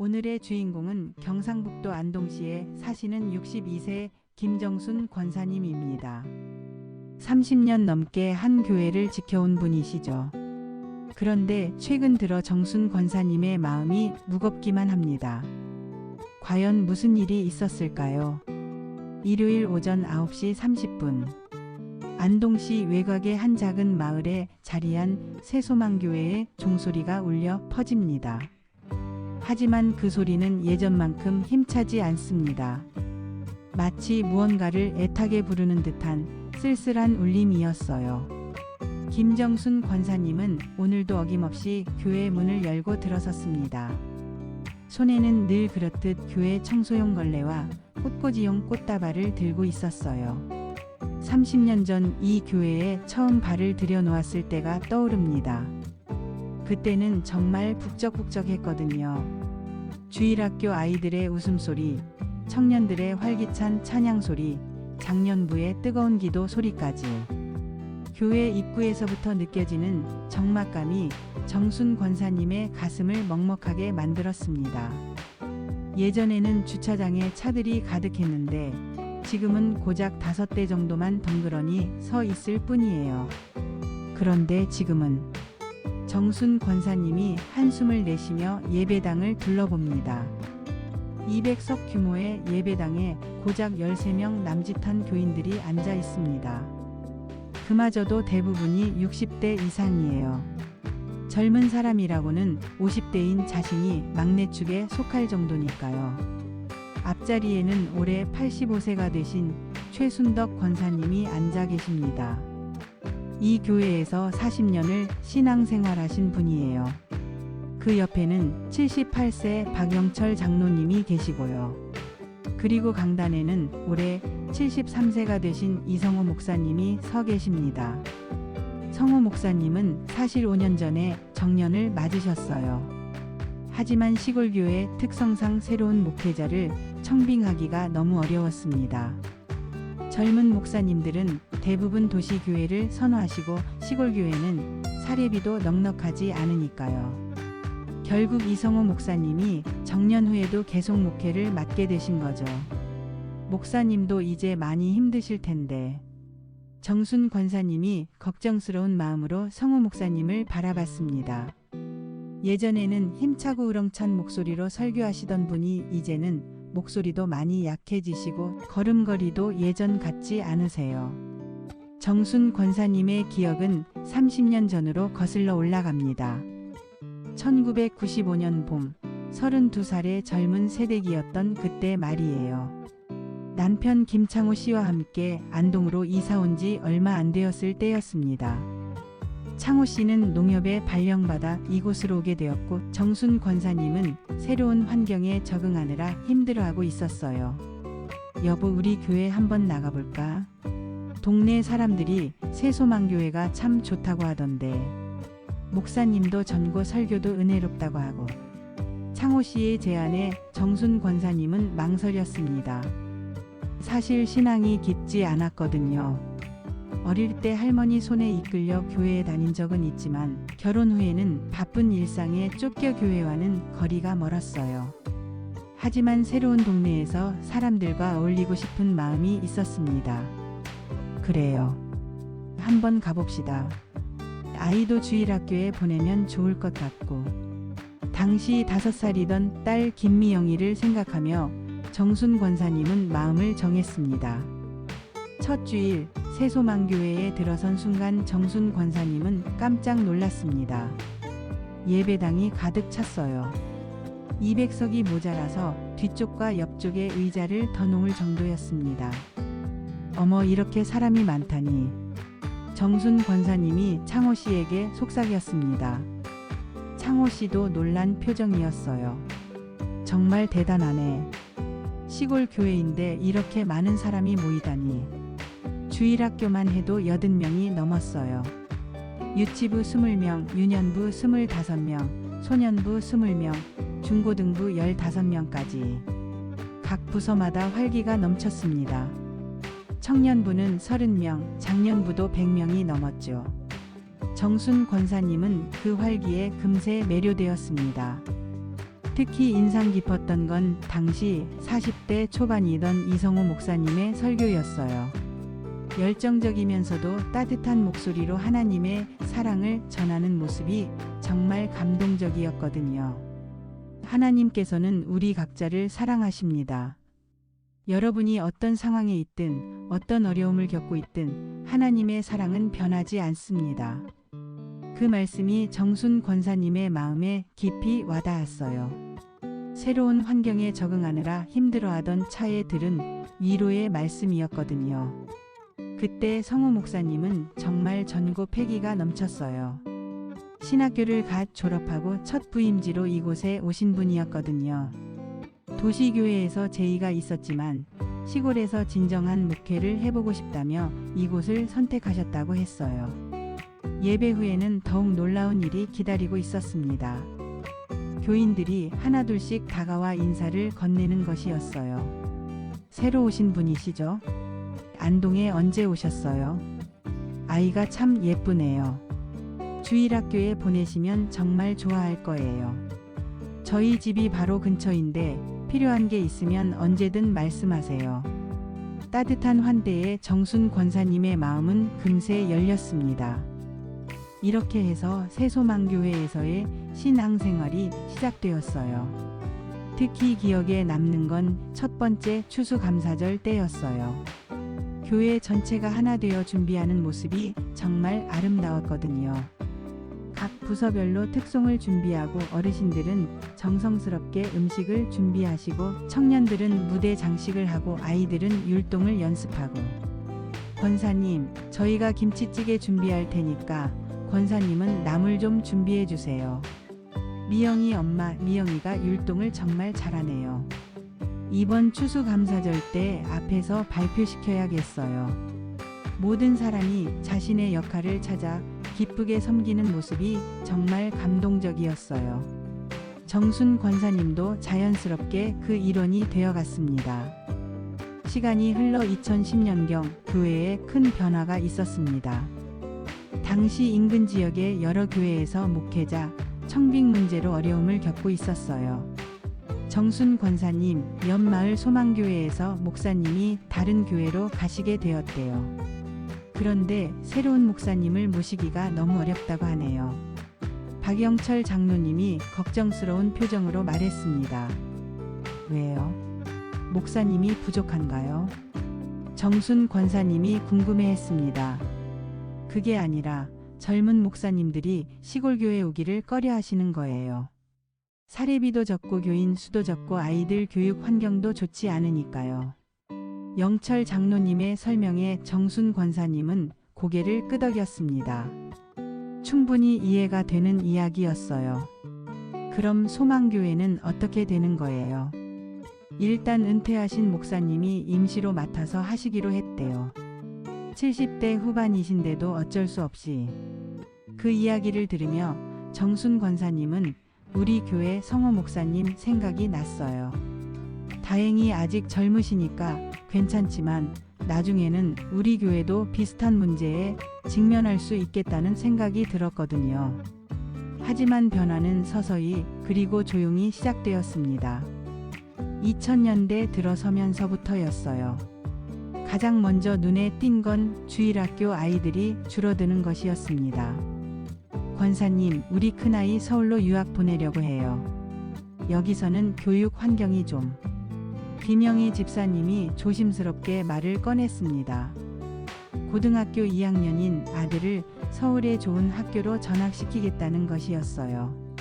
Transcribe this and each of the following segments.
오늘의 주인공은 경상북도 안동시에 사시는 62세 김정순 권사님입니다. 30년 넘게 한 교회를 지켜온 분이시죠. 그런데 최근 들어 정순 권사님의 마음이 무겁기만 합니다. 과연 무슨 일이 있었을까요? 일요일 오전 9시 30분 안동시 외곽의 한 작은 마을에 자리한 새소망교회의 종소리가 울려 퍼집니다. 하지만 그 소리는 예전만큼 힘차지 않습니다. 마치 무언가를 애타게 부르는 듯한 쓸쓸한 울림이었어요. 김정순 권사님은 오늘도 어김없이 교회 문을 열고 들어섰습니다. 손에는 늘 그렇듯 교회 청소용 걸레와 꽃꽂이용 꽃다발을 들고 있었어요. 30년 전 이 교회에 처음 발을 들여놓았을 때가 떠오릅니다. 그때는 정말 북적북적했거든요. 주일학교 아이들의 웃음소리, 청년들의 활기찬 찬양소리, 장년부의 뜨거운 기도 소리까지. 교회 입구에서부터 느껴지는 적막감이 정순 권사님의 가슴을 먹먹하게 만들었습니다. 예전에는 주차장에 차들이 가득했는데 지금은 고작 5대 정도만 덩그러니 서 있을 뿐이에요. 그런데 지금은 정순 권사님이 한숨을 내쉬며 예배당을 둘러봅니다. 200석 규모의 예배당에 고작 13명 남짓한 교인들이 앉아 있습니다. 그마저도 대부분이 60대 이상이에요. 젊은 사람이라고는 50대인 자신이 막내축에 속할 정도니까요. 앞자리에는 올해 85세가 되신 최순덕 권사님이 앉아 계십니다. 이 교회에서 40년을 신앙생활하신 분이에요. 그 옆에는 78세 박영철 장로님이 계시고요. 그리고 강단에는 올해 73세가 되신 이성호 목사님이 서 계십니다. 성호 목사님은 사실 5년 전에 정년을 맞으셨어요. 하지만 시골교회 특성상 새로운 목회자를 청빙하기가 너무 어려웠습니다. 젊은 목사님들은 대부분 도시교회를 선호하시고 시골교회는 사례비도 넉넉하지 않으니까요. 결국 이성호 목사님이 정년 후에도 계속 목회를 맡게 되신 거죠. 목사님도 이제 많이 힘드실 텐데. 정순 권사님이 걱정스러운 마음으로 성호 목사님을 바라봤습니다. 예전에는 힘차고 우렁찬 목소리로 설교하시던 분이 이제는 목소리도 많이 약해지시고 걸음걸이도 예전 같지 않으세요. 정순 권사님의 기억은 30년 전으로 거슬러 올라갑니다. 1995년 봄, 32살의 젊은 새댁이었던 그때 말이에요. 남편 김창호 씨와 함께 안동으로 이사 온 지 얼마 안 되었을 때였습니다. 창호 씨는 농협에 발령받아 이곳으로 오게 되었고 정순 권사님은 새로운 환경에 적응하느라 힘들어하고 있었어요. 여보, 우리 교회 한번 나가볼까? 동네 사람들이 새소망교회가 참 좋다고 하던데. 목사님도 전고 설교도 은혜롭다고 하고. 창호 씨의 제안에 정순 권사님은 망설였습니다. 사실 신앙이 깊지 않았거든요. 어릴 때 할머니 손에 이끌려 교회에 다닌 적은 있지만 결혼 후에는 바쁜 일상에 쫓겨 교회와는 거리가 멀었어요. 하지만 새로운 동네에서 사람들과 어울리고 싶은 마음이 있었습니다. 그래요. 한번 가봅시다. 아이도 주일학교에 보내면 좋을 것 같고. 당시 5살이던 딸 김미영이를 생각하며 정순 권사님은 마음을 정했습니다. 첫 주일 새소망교회에 들어선 순간 정순 권사님은 깜짝 놀랐습니다. 예배당이 가득 찼어요. 200석이 모자라서 뒤쪽과 옆쪽에 의자를 더 놓을 정도였습니다. 어머, 이렇게 사람이 많다니. 정순 권사님이 창호 씨에게 속삭였습니다. 창호 씨도 놀란 표정이었어요. 정말 대단하네. 시골 교회인데 이렇게 많은 사람이 모이다니. 주일학교만 해도 80명이 넘었어요. 유치부 20명, 유년부 25명, 소년부 20명, 중고등부 15명까지. 각 부서마다 활기가 넘쳤습니다. 청년부는 30명, 장년부도 100명이 넘었죠. 정순 권사님은 그 활기에 금세 매료되었습니다. 특히 인상 깊었던 건 당시 40대 초반이던 이성호 목사님의 설교였어요. 열정적이면서도 따뜻한 목소리로 하나님의 사랑을 전하는 모습이 정말 감동적이었거든요. 하나님께서는 우리 각자를 사랑하십니다. 여러분이 어떤 상황에 있든 어떤 어려움을 겪고 있든 하나님의 사랑은 변하지 않습니다. 그 말씀이 정순 권사님의 마음에 깊이 와닿았어요. 새로운 환경에 적응하느라 힘들어하던 차에 들은 위로의 말씀이었거든요. 그때 성호 목사님은 정말 전고 패기가 넘쳤어요. 신학교를 갓 졸업하고 첫 부임지로 이곳에 오신 분이었거든요. 도시교회에서 제의가 있었지만 시골에서 진정한 목회를 해보고 싶다며 이곳을 선택하셨다고 했어요. 예배 후에는 더욱 놀라운 일이 기다리고 있었습니다. 교인들이 하나둘씩 다가와 인사를 건네는 것이었어요. 새로 오신 분이시죠? 안동에 언제 오셨어요? 아이가 참 예쁘네요. 주일학교에 보내시면 정말 좋아할 거예요. 저희 집이 바로 근처인데 필요한 게 있으면 언제든 말씀하세요. 따뜻한 환대에 정순 권사님의 마음은 금세 열렸습니다. 이렇게 해서 새소망교회에서의 신앙생활이 시작되었어요. 특히 기억에 남는 건 첫 번째 추수감사절 때였어요. 교회 전체가 하나 되어 준비하는 모습이 정말 아름다웠거든요. 각 부서별로 특송을 준비하고 어르신들은 정성스럽게 음식을 준비하시고 청년들은 무대 장식을 하고 아이들은 율동을 연습하고 권사님, 저희가 김치찌개 준비할 테니까 권사님은 나물 좀 준비해 주세요. 미영이 엄마, 미영이가 율동을 정말 잘하네요. 이번 추수감사절 때 앞에서 발표시켜야겠어요. 모든 사람이 자신의 역할을 찾아 기쁘게 섬기는 모습이 정말 감동적이었어요. 정순 권사님도 자연스럽게 그 일원이 되어갔습니다. 시간이 흘러 2010년경 교회에 큰 변화가 있었습니다. 당시 인근 지역의 여러 교회에서 목회자, 청빙 문제로 어려움을 겪고 있었어요. 정순 권사님, 옆마을 소망교회에서 목사님이 다른 교회로 가시게 되었대요. 그런데 새로운 목사님을 모시기가 너무 어렵다고 하네요. 박영철 장로님이 걱정스러운 표정으로 말했습니다. 왜요? 목사님이 부족한가요? 정순 권사님이 궁금해했습니다. 그게 아니라 젊은 목사님들이 시골교회 오기를 꺼려 하시는 거예요. 사례비도 적고 교인 수도 적고 아이들 교육 환경도 좋지 않으니까요. 영철 장로님의 설명에 정순 권사님은 고개를 끄덕였습니다. 충분히 이해가 되는 이야기였어요. 그럼 소망교회는 어떻게 되는 거예요? 일단 은퇴하신 목사님이 임시로 맡아서 하시기로 했대요. 70대 후반이신데도 어쩔 수 없이. 그 이야기를 들으며 정순 권사님은 우리 교회 성호 목사님 생각이 났어요. 다행히 아직 젊으시니까 괜찮지만 나중에는 우리 교회도 비슷한 문제에 직면할 수 있겠다는 생각이 들었거든요. 하지만 변화는 서서히 그리고 조용히 시작되었습니다. 2000년대 들어서면서부터였어요. 가장 먼저 눈에 띈 건 주일학교 아이들이 줄어드는 것이었습니다. 권사님, 우리 큰아이 서울로 유학 보내려고 해요. 여기서는 교육 환경이 좀. 김영희 집사님이 조심스럽게 말을 꺼냈습니다. 고등학교 2학년인 아들을 서울의 좋은 학교로 전학시키겠다는 것이었어요.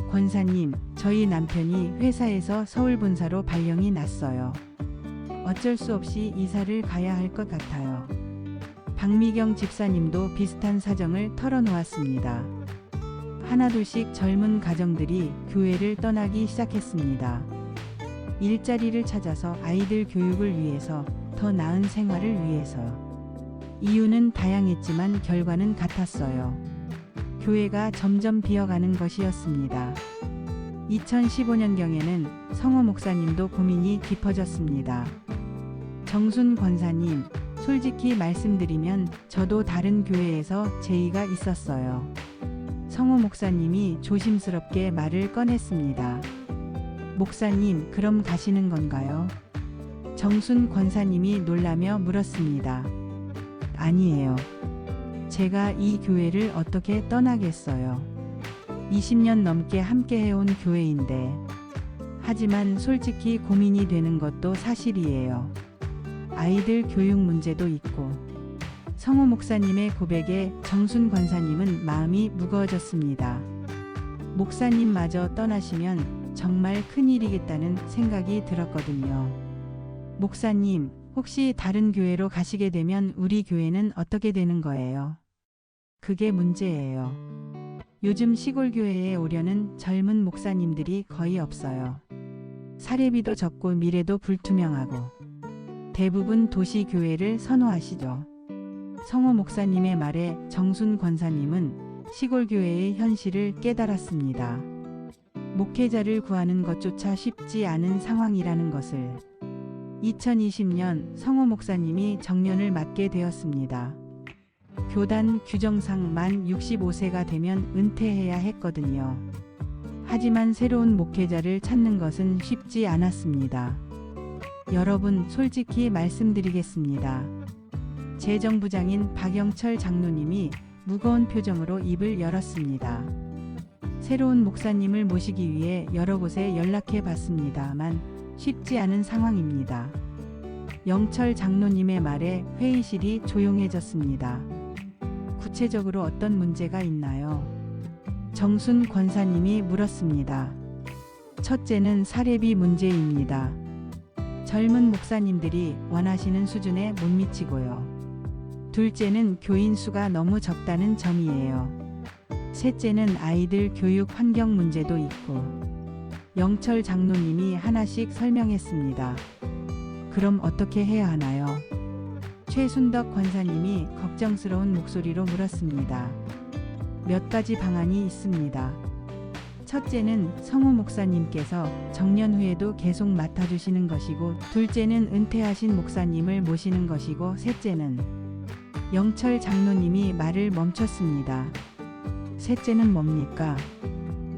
권사님, 저희 남편이 회사에서 서울 본사로 발령이 났어요. 어쩔 수 없이 이사를 가야 할 것 같아요. 박미경 집사님도 비슷한 사정을 털어놓았습니다. 하나둘씩 젊은 가정들이 교회를 떠나기 시작했습니다. 일자리를 찾아서 아이들 교육을 위해서, 더 나은 생활을 위해서. 이유는 다양했지만 결과는 같았어요. 교회가 점점 비어가는 것이었습니다. 2015년경에는 성호 목사님도 고민이 깊어졌습니다. 정순 권사님, 솔직히 말씀드리면 저도 다른 교회에서 제의가 있었어요. 성호 목사님이 조심스럽게 말을 꺼냈습니다. 목사님, 그럼 가시는 건가요? 정순 권사님이 놀라며 물었습니다. 아니에요. 제가 이 교회를 어떻게 떠나겠어요. 20년 넘게 함께 해온 교회인데. 하지만 솔직히 고민이 되는 것도 사실이에요. 아이들 교육 문제도 있고. 성호 목사님의 고백에 정순 권사님은 마음이 무거워졌습니다. 목사님마저 떠나시면 정말 큰일이겠다는 생각이 들었거든요. 목사님, 혹시 다른 교회로 가시게 되면 우리 교회는 어떻게 되는 거예요? 그게 문제예요. 요즘 시골 교회에 오려는 젊은 목사님들이 거의 없어요. 사례비도 적고 미래도 불투명하고. 대부분 도시 교회를 선호하시죠. 성호 목사님의 말에 정순 권사님은 시골 교회의 현실을 깨달았습니다. 목회자를 구하는 것조차 쉽지 않은 상황이라는 것을. 2020년 성호 목사님이 정년을 맞게 되었습니다. 교단 규정상 만 65세가 되면 은퇴해야 했거든요. 하지만 새로운 목회자를 찾는 것은 쉽지 않았습니다. 여러분, 솔직히 말씀드리겠습니다. 재정부장인 박영철 장로님이 무거운 표정으로 입을 열었습니다. 새로운 목사님을 모시기 위해 여러 곳에 연락해 봤습니다만 쉽지 않은 상황입니다. 영철 장로님의 말에 회의실이 조용해졌습니다. 구체적으로 어떤 문제가 있나요? 정순 권사님이 물었습니다. 첫째는 사례비 문제입니다. 젊은 목사님들이 원하시는 수준에 못 미치고요. 둘째는 교인 수가 너무 적다는 점이에요. 셋째는 아이들 교육 환경 문제도 있고. 영철 장로님이 하나씩 설명했습니다. 그럼 어떻게 해야 하나요? 최순덕 권사님이 걱정스러운 목소리로 물었습니다. 몇 가지 방안이 있습니다. 첫째는 성호 목사님께서 정년 후에도 계속 맡아주시는 것이고, 둘째는 은퇴하신 목사님을 모시는 것이고, 셋째는 영철 장로님이 말을 멈췄습니다. 셋째는 뭡니까?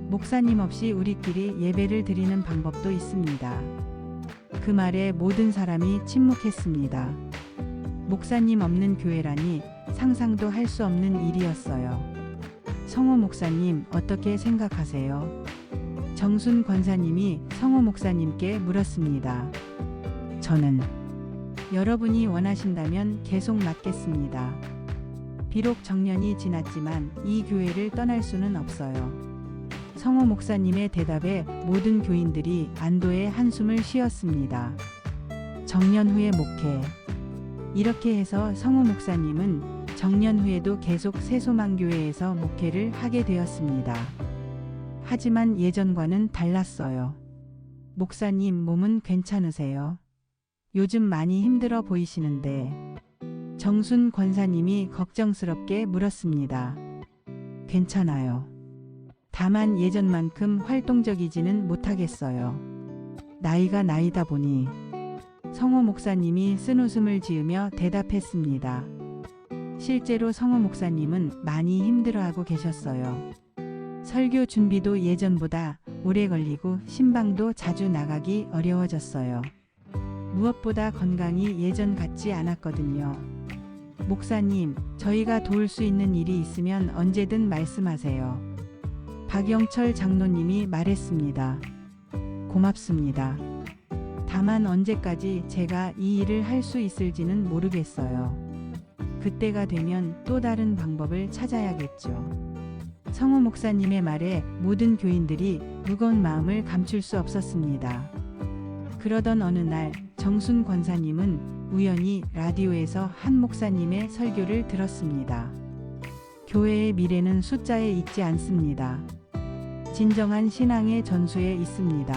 목사님 없이 우리끼리 예배를 드리는 방법도 있습니다. 그 말에 모든 사람이 침묵했습니다. 목사님 없는 교회라니 상상도 할 수 없는 일이었어요. 성호 목사님, 어떻게 생각하세요? 정순 권사님이 성호 목사님께 물었습니다. 저는 여러분이 원하신다면 계속 맡겠습니다. 비록 정년이 지났지만 이 교회를 떠날 수는 없어요. 성호 목사님의 대답에 모든 교인들이 안도의 한숨을 쉬었습니다. 정년 후의 목회. 이렇게 해서 성호 목사님은 정년 후에도 계속 새소망교회에서 목회를 하게 되었습니다. 하지만 예전과는 달랐어요. 목사님, 몸은 괜찮으세요? 요즘 많이 힘들어 보이시는데. 정순 권사님이 걱정스럽게 물었습니다. 괜찮아요. 다만 예전만큼 활동적이지는 못하겠어요. 나이가 나이다 보니. 성호 목사님이 쓴웃음을 지으며 대답했습니다. 실제로 성호 목사님은 많이 힘들어하고 계셨어요. 설교 준비도 예전보다 오래 걸리고 신방도 자주 나가기 어려워졌어요. 무엇보다 건강이 예전 같지 않았거든요. 목사님, 저희가 도울 수 있는 일이 있으면 언제든 말씀하세요. 박영철 장로님이 말했습니다. 고맙습니다. 다만 언제까지 제가 이 일을 할 수 있을지는 모르겠어요. 그때가 되면 또 다른 방법을 찾아야겠죠. 성호 목사님의 말에 모든 교인들이 무거운 마음을 감출 수 없었습니다. 그러던 어느 날 정순 권사님은 우연히 라디오에서 한 목사님의 설교를 들었습니다. 교회의 미래는 숫자에 있지 않습니다. 진정한 신앙의 전수에 있습니다.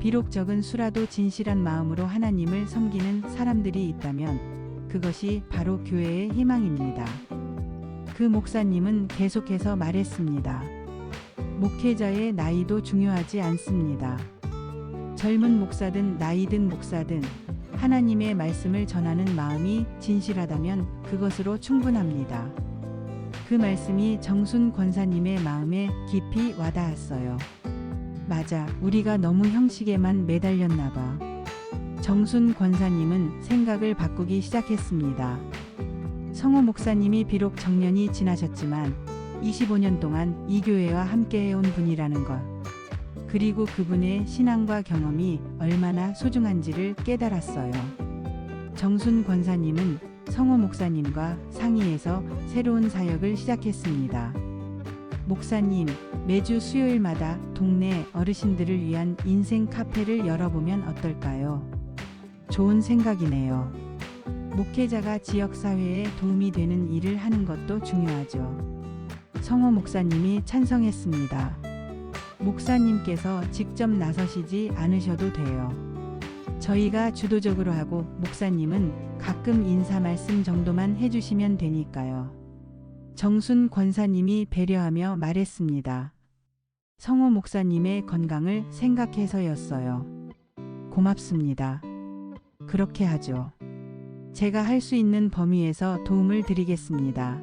비록 적은 수라도 진실한 마음으로 하나님을 섬기는 사람들이 있다면 그것이 바로 교회의 희망입니다. 그 목사님은 계속해서 말했습니다. 목회자의 나이도 중요하지 않습니다. 젊은 목사든 나이 든 목사든 하나님의 말씀을 전하는 마음이 진실하다면 그것으로 충분합니다. 그 말씀이 정순 권사님의 마음에 깊이 와닿았어요. 맞아, 우리가 너무 형식에만 매달렸나 봐. 정순 권사님은 생각을 바꾸기 시작했습니다. 성호 목사님이 비록 정년이 지나셨지만 25년 동안 이 교회와 함께 해온 분이라는 것, 그리고 그분의 신앙과 경험이 얼마나 소중한지를 깨달았어요. 정순 권사님은 성호 목사님과 상의해서 새로운 사역을 시작했습니다. 목사님, 매주 수요일마다 동네 어르신들을 위한 인생 카페를 열어보면 어떨까요? 좋은 생각이네요. 목회자가 지역사회에 도움이 되는 일을 하는 것도 중요하죠. 성호 목사님이 찬성했습니다. 목사님께서 직접 나서시지 않으셔도 돼요. 저희가 주도적으로 하고 목사님은 가끔 인사 말씀 정도만 해주시면 되니까요. 정순 권사님이 배려하며 말했습니다. 성호 목사님의 건강을 생각해서였어요. 고맙습니다. 그렇게 하죠. 제가 할 수 있는 범위에서 도움을 드리겠습니다.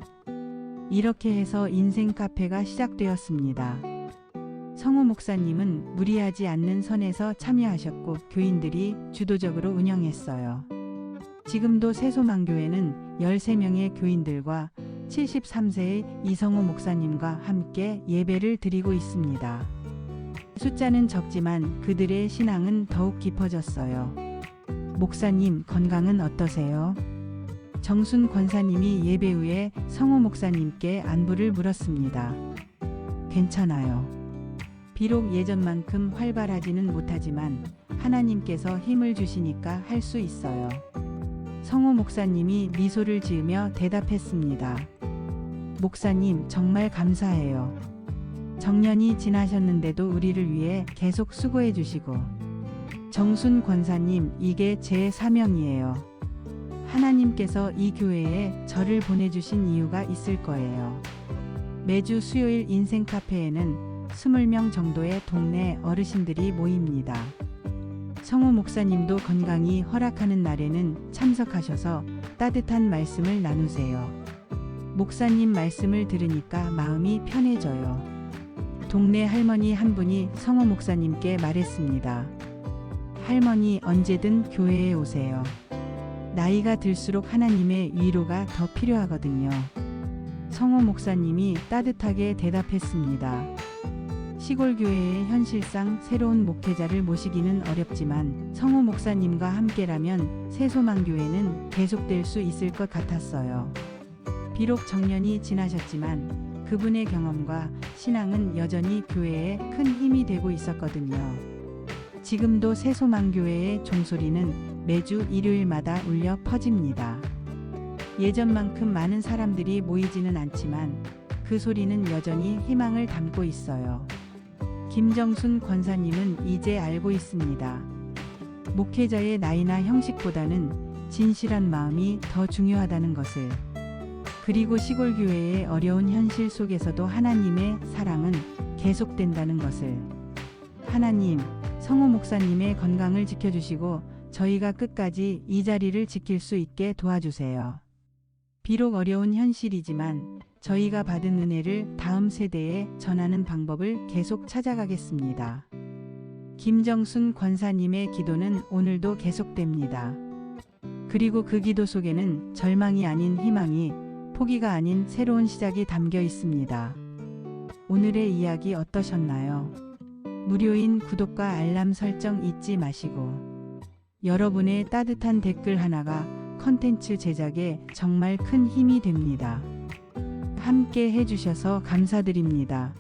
이렇게 해서 인생 카페가 시작되었습니다. 성호 목사님은 무리하지 않는 선에서 참여하셨고 교인들이 주도적으로 운영했어요. 지금도 새소망교회는 13명의 교인들과 73세의 이성호 목사님과 함께 예배를 드리고 있습니다. 숫자는 적지만 그들의 신앙은 더욱 깊어졌어요. 목사님, 건강은 어떠세요? 정순 권사님이 예배 후에 성호 목사님께 안부를 물었습니다. 괜찮아요. 비록 예전만큼 활발하지는 못하지만 하나님께서 힘을 주시니까 할 수 있어요. 성호 목사님이 미소를 지으며 대답했습니다. 목사님, 정말 감사해요. 정년이 지나셨는데도 우리를 위해 계속 수고해 주시고. 정순 권사님, 이게 제 사명이에요. 하나님께서 이 교회에 저를 보내주신 이유가 있을 거예요. 매주 수요일 인생 카페에는 20명 정도의 동네 어르신들이 모입니다. 성호 목사님도 건강이 허락하는 날에는 참석하셔서 따뜻한 말씀을 나누세요. 목사님 말씀을 들으니까 마음이 편해져요. 동네 할머니 한 분이 성호 목사님께 말했습니다. 할머니, 언제든 교회에 오세요. 나이가 들수록 하나님의 위로가 더 필요하거든요. 성호 목사님이 따뜻하게 대답했습니다. 시골 교회의 현실상 새로운 목회자를 모시기는 어렵지만 성호 목사님과 함께라면 새소망교회는 계속될 수 있을 것 같았어요. 비록 정년이 지나셨지만 그분의 경험과 신앙은 여전히 교회에 큰 힘이 되고 있었거든요. 지금도 새소망교회의 종소리는 매주 일요일마다 울려 퍼집니다. 예전만큼 많은 사람들이 모이지는 않지만 그 소리는 여전히 희망을 담고 있어요. 김정순 권사님은 이제 알고 있습니다. 목회자의 나이나 형식보다는 진실한 마음이 더 중요하다는 것을. 그리고 시골교회의 어려운 현실 속에서도 하나님의 사랑은 계속된다는 것을. 하나님, 성호 목사님의 건강을 지켜주시고 저희가 끝까지 이 자리를 지킬 수 있게 도와주세요. 비록 어려운 현실이지만 저희가 받은 은혜를 다음 세대에 전하는 방법을 계속 찾아가겠습니다. 김정순 권사님의 기도는 오늘도 계속됩니다. 그리고 그 기도 속에는 절망이 아닌 희망이, 포기가 아닌 새로운 시작이 담겨 있습니다. 오늘의 이야기 어떠셨나요? 무료인 구독과 알람 설정 잊지 마시고 여러분의 따뜻한 댓글 하나가 컨텐츠 제작에 정말 큰 힘이 됩니다. 함께 해주셔서 감사드립니다.